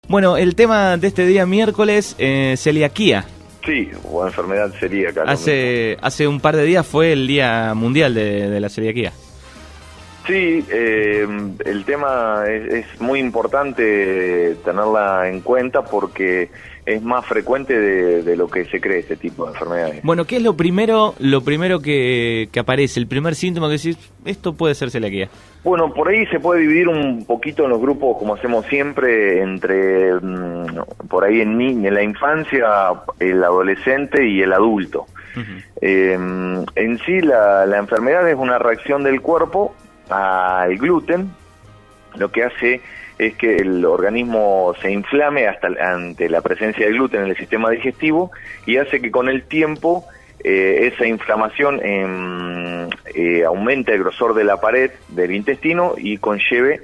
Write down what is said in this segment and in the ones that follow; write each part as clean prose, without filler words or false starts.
Bueno, el tema de este día miércoles, celiaquía. Sí, o enfermedad celíaca. Hace un par de días fue el Día Mundial de la Celiaquía. Sí, el tema es muy importante tenerla en cuenta porque es más frecuente de lo que se cree este tipo de enfermedades. Bueno, ¿qué es lo primero que aparece? El primer síntoma que decís, esto puede ser celiaquía. Bueno, por ahí se puede dividir un poquito en los grupos, como hacemos siempre, entre por ahí en la infancia, el adolescente y el adulto. Uh-huh. En sí, la enfermedad es una reacción del cuerpo al gluten. Lo que hace es que el organismo se inflame ante la presencia del gluten en el sistema digestivo y hace que con el tiempo esa inflamación aumente el grosor de la pared del intestino y conlleve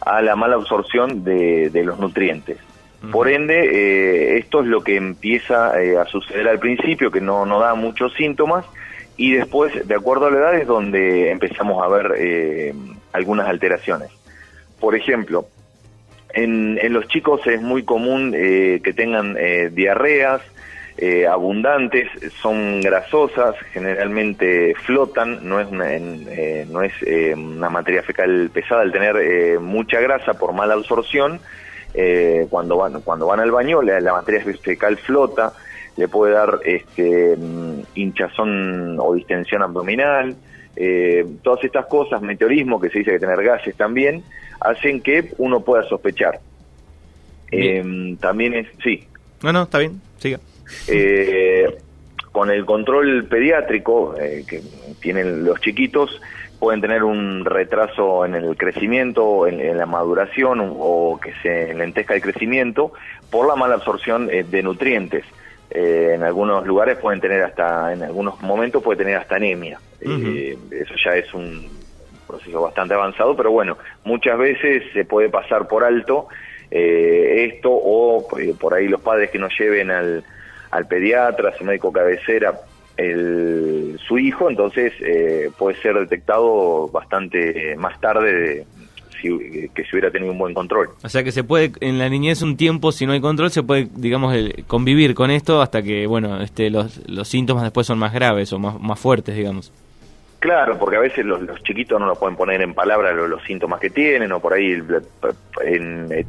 a la mala absorción de los nutrientes. Uh-huh. Por ende, esto es lo que empieza a suceder al principio, que no da muchos síntomas, y después, de acuerdo a la edad, es donde empezamos a ver algunas alteraciones. Por ejemplo, en los chicos es muy común que tengan diarreas abundantes, son grasosas, generalmente flotan, no es una materia fecal pesada. Al tener mucha grasa por mala absorción, cuando van al baño la materia fecal flota, le puede dar hinchazón o distensión abdominal. Todas estas cosas, meteorismo, que se dice que tener gases también, hacen que uno pueda sospechar. También es... Sí. No, está bien, siga. Con el control pediátrico que tienen los chiquitos, pueden tener un retraso en el crecimiento, en la maduración, o que se lentezca el crecimiento por la mala absorción de nutrientes. En algunos lugares en algunos momentos puede tener hasta anemia. Uh-huh. Eso ya es un proceso bastante avanzado, pero bueno, muchas veces se puede pasar por alto esto, o por ahí los padres que no lleven al pediatra, a su médico cabecera, su hijo, entonces puede ser detectado bastante más tarde que si hubiera tenido un buen control. O sea que se puede, en la niñez un tiempo, si no hay control, se puede, digamos, convivir con esto hasta que, bueno, los síntomas después son más graves o más fuertes, digamos. Claro, porque a veces los chiquitos no lo pueden poner en palabras los síntomas que tienen, o por ahí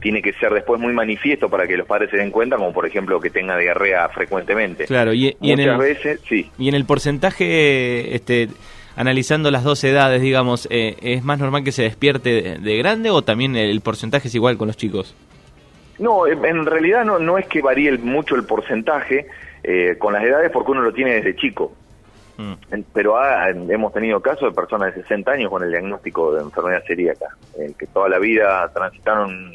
tiene que ser después muy manifiesto para que los padres se den cuenta, como por ejemplo que tenga diarrea frecuentemente. Claro, muchas veces, sí. Y en el porcentaje, analizando las dos edades, digamos, ¿es más normal que se despierte de grande o también el porcentaje es igual con los chicos? No, en realidad no es que varíe mucho el porcentaje con las edades, porque uno lo tiene desde chico. Pero hemos tenido casos de personas de 60 años con el diagnóstico de enfermedad celíaca, que toda la vida transitaron,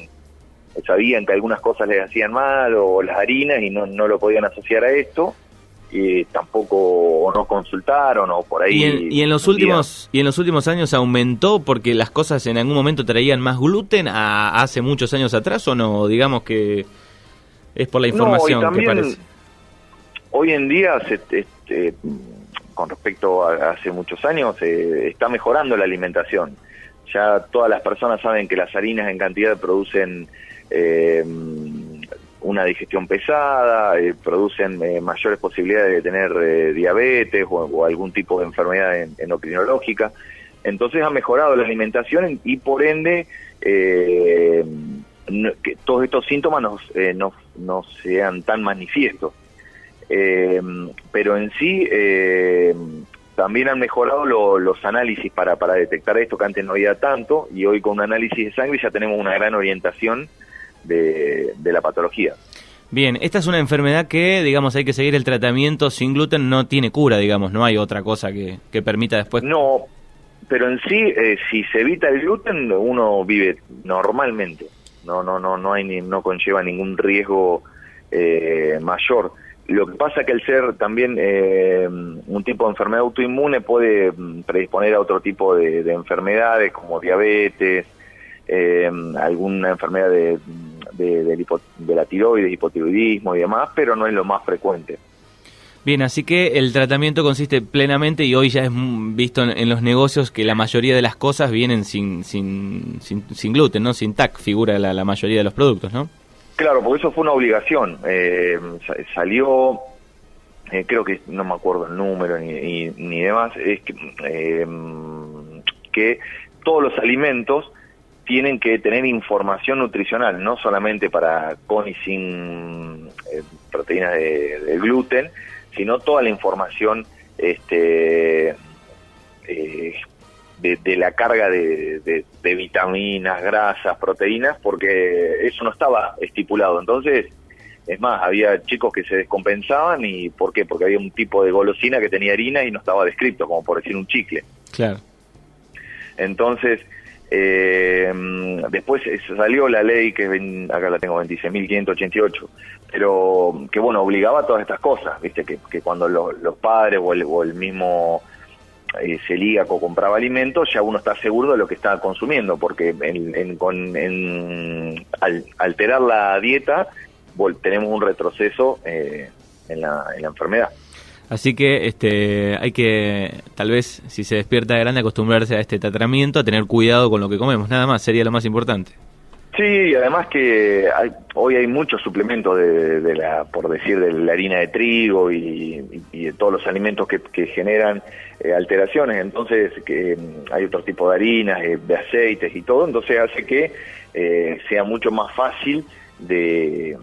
sabían que algunas cosas les hacían mal, o las harinas, y no lo podían asociar a esto, y tampoco o no consultaron, o por ahí. ¿Y en los últimos años aumentó porque las cosas en algún momento traían más gluten a hace muchos años atrás, o no? Digamos que es por la información que parece. Hoy en día con respecto a hace muchos años, está mejorando la alimentación. Ya todas las personas saben que las harinas en cantidad producen una digestión pesada, producen mayores posibilidades de tener diabetes o algún tipo de enfermedad endocrinológica. Entonces ha mejorado la alimentación y por ende que todos estos síntomas no sean tan manifiestos. Pero en sí también han mejorado los análisis para detectar esto, que antes no había tanto, y hoy con un análisis de sangre ya tenemos una gran orientación de la patología. Bien, esta es una enfermedad que, digamos, hay que seguir el tratamiento sin gluten, no tiene cura, digamos, no hay otra cosa que permita después. No, pero en sí, si se evita el gluten, uno vive normalmente, no conlleva ningún riesgo mayor. Lo que pasa es que al ser también un tipo de enfermedad autoinmune puede predisponer a otro tipo de enfermedades como diabetes, alguna enfermedad de la tiroides, hipotiroidismo y demás, pero no es lo más frecuente. Bien, así que el tratamiento consiste plenamente, y hoy ya es visto en los negocios, que la mayoría de las cosas vienen sin gluten, ¿no? Sin TAC figura la mayoría de los productos, ¿no? Claro, porque eso fue una obligación. Salió, creo que no me acuerdo el número ni demás, es que todos los alimentos tienen que tener información nutricional, no solamente para con y sin proteínas de gluten, sino toda la información de la carga de vitaminas, grasas, proteínas, porque eso no estaba estipulado. Entonces, es más, había chicos que se descompensaban. ¿Y por qué? Porque había un tipo de golosina que tenía harina y no estaba descrito, como por decir un chicle. Claro. Entonces, después salió la ley, que acá la tengo, 26.588, pero que, bueno, obligaba a todas estas cosas, ¿viste? Que cuando los padres o el mismo celíaco compraba alimentos, ya uno está seguro de lo que está consumiendo, porque al alterar la dieta tenemos un retroceso en la enfermedad. Así que hay que, tal vez, si se despierta grande, acostumbrarse a este tratamiento, a tener cuidado con lo que comemos, nada más, sería lo más importante. Sí, además que hoy hay muchos suplementos de la harina de trigo y de todos los alimentos que generan alteraciones. Entonces que hay otro tipo de harinas, de aceites y todo, entonces hace que sea mucho más fácil de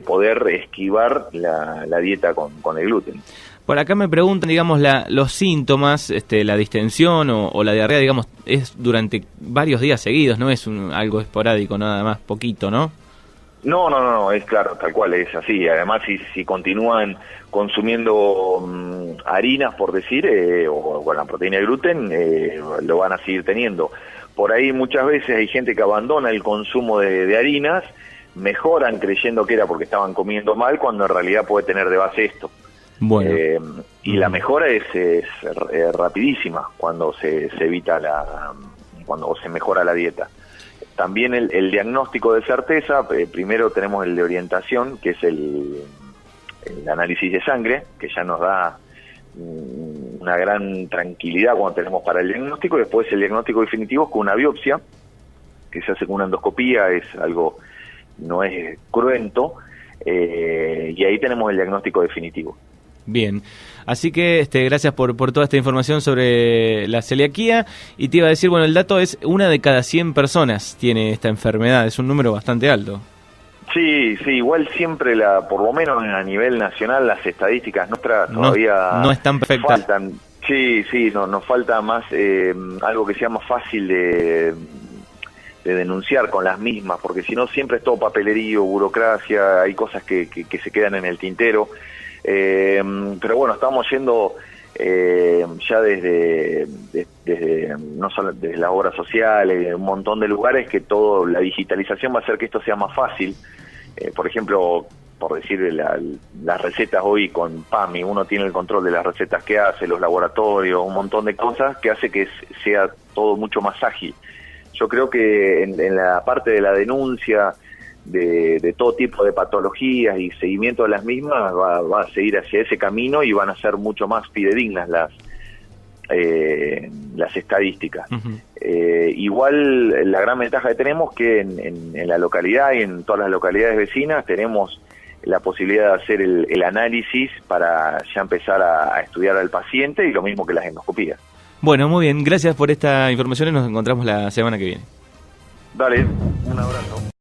poder esquivar la dieta con el gluten. Por acá me preguntan, digamos, los síntomas, la distensión o la diarrea, digamos, es durante varios días seguidos, no es algo esporádico, nada más, poquito, ¿no? No, es claro, tal cual, es así. Además, si continúan consumiendo harinas, por decir, o con la proteína de gluten, lo van a seguir teniendo. Por ahí muchas veces hay gente que abandona el consumo de harinas, mejoran creyendo que era porque estaban comiendo mal, cuando en realidad puede tener de base esto. Bueno. Y la mejora es rapidísima cuando se evita cuando se mejora la dieta. También el diagnóstico de certeza, primero tenemos el de orientación, que es el análisis de sangre, que ya nos da una gran tranquilidad cuando tenemos para el diagnóstico, y después el diagnóstico definitivo es con una biopsia, que se hace con una endoscopía, es algo, no es cruento, y ahí tenemos el diagnóstico definitivo. Bien, así que gracias por toda esta información sobre la celiaquía, y te iba a decir, bueno, el dato es 1 de cada 100 personas tiene esta enfermedad, es un número bastante alto. Sí, igual siempre por lo menos a nivel nacional las estadísticas nuestras todavía no están perfectas. Faltan. Sí, nos falta más algo que sea más fácil de denunciar con las mismas, porque si no siempre es todo papelerío, burocracia, hay cosas que se quedan en el tintero. Pero bueno, estamos yendo ya desde no solo desde las obras sociales, un montón de lugares, que la digitalización va a hacer que esto sea más fácil. Por ejemplo, por decir, las recetas hoy con PAMI, uno tiene el control de las recetas que hace, los laboratorios, un montón de cosas que hace que sea todo mucho más ágil. Yo creo que en la parte de la denuncia de todo tipo de patologías y seguimiento de las mismas va a seguir hacia ese camino, y van a ser mucho más fidedignas las estadísticas. Uh-huh. Igual la gran ventaja que tenemos que en la localidad y en todas las localidades vecinas tenemos la posibilidad de hacer el análisis para ya empezar a estudiar al paciente, y lo mismo que las endoscopías. Bueno, muy bien, gracias por esta información y nos encontramos la semana que viene. Dale, un abrazo.